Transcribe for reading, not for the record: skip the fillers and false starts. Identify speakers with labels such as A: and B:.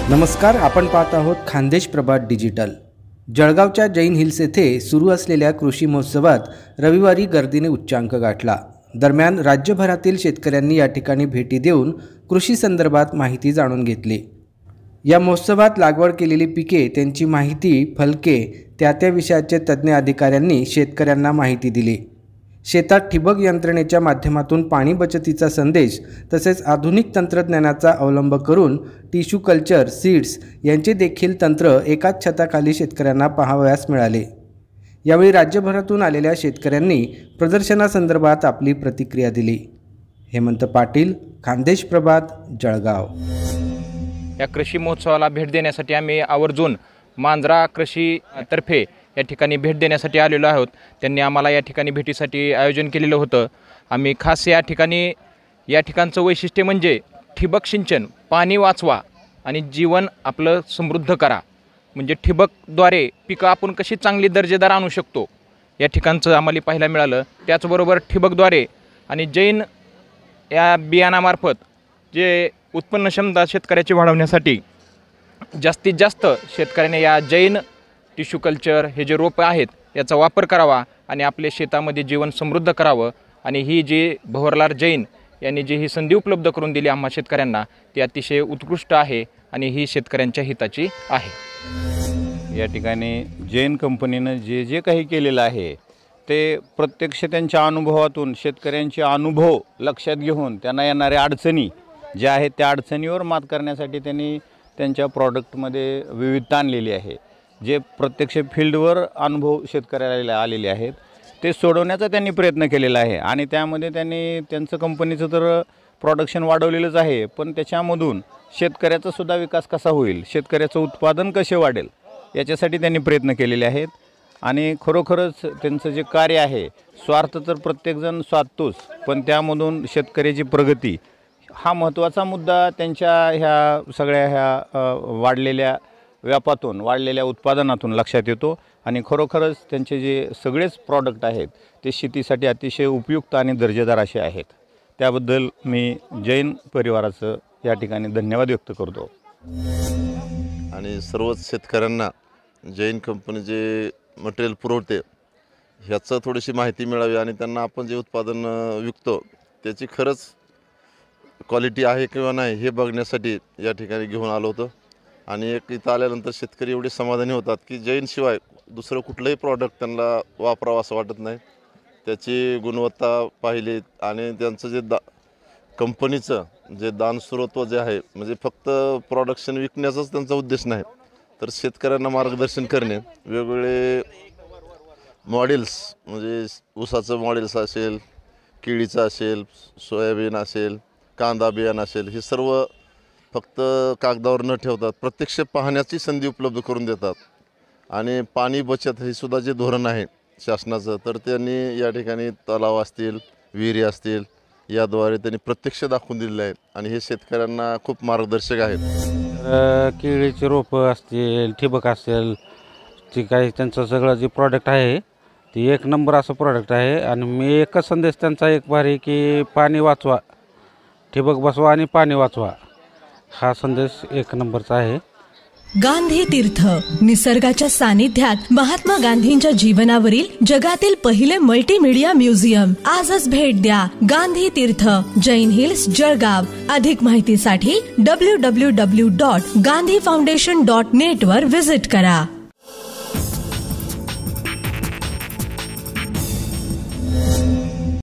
A: नमस्कार, आपण पाहत आहोत खानदेश प्रभात डिजिटल। जळगावच्या जैन हिल्स येथे सुरू असलेल्या कृषी महोत्सवात रविवारी गर्दीने उच्चांक गाठला। दरम्यान राज्यभरातील शेतकऱ्यांनी या ठिकाणी भेटी देऊन कृषी संदर्भात माहिती जाणून घेतली। या महोत्सवात लागवड केलेली पिके, त्यांची माहिती, फलके, त्या विषयाचे तज्ञ अधिकाऱ्यांनी शेतकऱ्यांना माहिती दिली। शेतात ठिबक यंत्रणेच्या माध्यमातून पाणी बचतीचा संदेश तसेच आधुनिक तंत्रज्ञानाचा अवलंब करून टिश्यू कल्चर सीड्स यांचे देखील तंत्र एकाच छताखाली शेतकऱ्यांना पाहावयास मिळाले। यावेळी राज्यभरातून आलेल्या शेतकऱ्यांनी प्रदर्शनासंदर्भात आपली प्रतिक्रिया दिली। हेमंत पाटील, खानदेश प्रभात, जळगाव।
B: या कृषी महोत्सवाला भेट देण्यासाठी आम्ही आवर्जून मांजरा कृषी तर्फे या ठिकाणी भेट देण्यासाठी आलेलो आहोत। त्यांनी आम्हाला या ठिकाणी भेटीसाठी आयोजन केलेलं होतं। आम्ही खास या ठिकाणचं वैशिष्ट्य म्हणजे ठिबक सिंचन, पाणी वाचवा आणि जीवन आपलं समृद्ध करा, म्हणजे ठिबकद्वारे पिकं आपण कशी चांगली दर्जेदार आणू शकतो या ठिकाणचं आम्हाला पाहायला मिळालं। त्याचबरोबर ठिबकद्वारे आणि जैन या बियाणामार्फत जे उत्पन्न क्षमता शेतकऱ्याची वाढवण्यासाठी जास्तीत जास्त शेतकऱ्याने या जैन टिश्यू कल्चर हे जे रोपं आहेत याचा वापर करावा आणि आपल्या शेतामध्ये जीवन समृद्ध करावं। आणि ही जी भवरलाल जैन यांनी जी ही संधी उपलब्ध करून दिली आम्हा शेतकऱ्यांना, ती अतिशय उत्कृष्ट आहे आणि ही शेतकऱ्यांच्या हिताची आहे।
C: या ठिकाणी जैन कंपनीनं जे काही केलेलं आहे ते प्रत्यक्ष त्यांच्या अनुभवातून शेतकऱ्यांचे अनुभव लक्षात घेऊन त्यांना येणाऱ्या अडचणी ज्या आहेत त्या अडचणीवर मात करण्यासाठी त्यांनी त्यांच्या प्रॉडक्टमध्ये विविधता आणलेली आहे। जे प्रत्यक्ष फील्डवर अनुभव शेतकऱ्याला आलेले आहेत ते सोडवण्याचा त्यांनी प्रयत्न केलेला आहे आणि त्यामध्ये त्यांनी त्यांचं कंपनीचं तर प्रोडक्शन वाढवलेलंच आहे, पण त्याच्यामधून शेतकऱ्याचा सुद्धा विकास कसा होईल, शेतकऱ्याचं उत्पादन कसे वाढेल याच्यासाठी त्यांनी प्रयत्न केलेले आहेत। आणि खरोखरच त्यांचं जे कार्य आहे, स्वार्थ तर प्रत्येकजण साधतोच, पण त्यामधून शेतकऱ्याची प्रगती हा महत्त्वाचा मुद्दा त्यांच्या ह्या सगळ्या वाढलेल्या व्यापातून, वाढलेल्या उत्पादनातून लक्षात येतो। आणि खरोखरच त्यांचे जे सगळेच प्रॉडक्ट आहेत ते शेतीसाठी अतिशय उपयुक्त आणि दर्जेदार असे आहेत। त्याबद्दल मी जैन परिवाराचं या ठिकाणी धन्यवाद व्यक्त करतो।
D: आणि सर्वच शेतकऱ्यांना जैन कंपनी जे मटेरियल पुरवते ह्याचं थोडीशी माहिती मिळावी आणि त्यांना आपण जे उत्पादन विकतो त्याची खरंच क्वालिटी आहे किंवा नाही हे बघण्यासाठी या ठिकाणी घेऊन आलो होतो। आणि एक इथं आल्यानंतर शेतकरी एवढे समाधानी होतात की जैनशिवाय दुसरं कुठलंही प्रॉडक्ट त्यांना वापरावं असं वाटत नाही। त्याची गुणवत्ता पाहिली आणि त्यांचं जे कंपनीचं जे दानस्रोत जे आहे, म्हणजे फक्त प्रोडक्शन विकण्याचाच त्यांचा उद्देश नाही, तर शेतकऱ्यांना मार्गदर्शन करणे, वेगवेगळे मॉडेल्स म्हणजे ऊसाचं मॉडेल्स असेल, केळीचं असेल, सोयाबीन असेल, कांदा बियाणं असेल, हे सर्व फक्त कागदावर न ठेवतात प्रत्यक्ष पाहण्याची संधी उपलब्ध करून देतात। आणि पाणी बचत हे सुद्धा जे धोरण आहे शासनाचं, तर त्यांनी या ठिकाणी तलाव असतील, विहिरी असतील, याद्वारे त्यांनी प्रत्यक्ष दाखवून दिलेलं आहे आणि हे शेतकऱ्यांना खूप मार्गदर्शक आहेत।
E: केळीचे रोपं असतील, ठिबक असेल, ती काही त्यांचं सगळं जे प्रॉडक्ट आहे ती एक नंबर असं प्रॉडक्ट आहे। आणि मी एकच संदेश त्यांचा एक भारी की पाणी वाचवा, ठिबक बसवा आणि पाणी वाचवा, हा संदेश एक नंबरचा आहे।
F: गांधी तीर्थ, निसर्गाच्या सानिध्यात महात्मा गांधींच्या जीवनावरील जगातील पहिले मल्टीमीडिया म्युझियम। आजच भेट द्या गांधी तीर्थ, जैन हिल्स, जळगाव। अधिक माहितीसाठी www.gandhifoundation.net वर विजिट करा।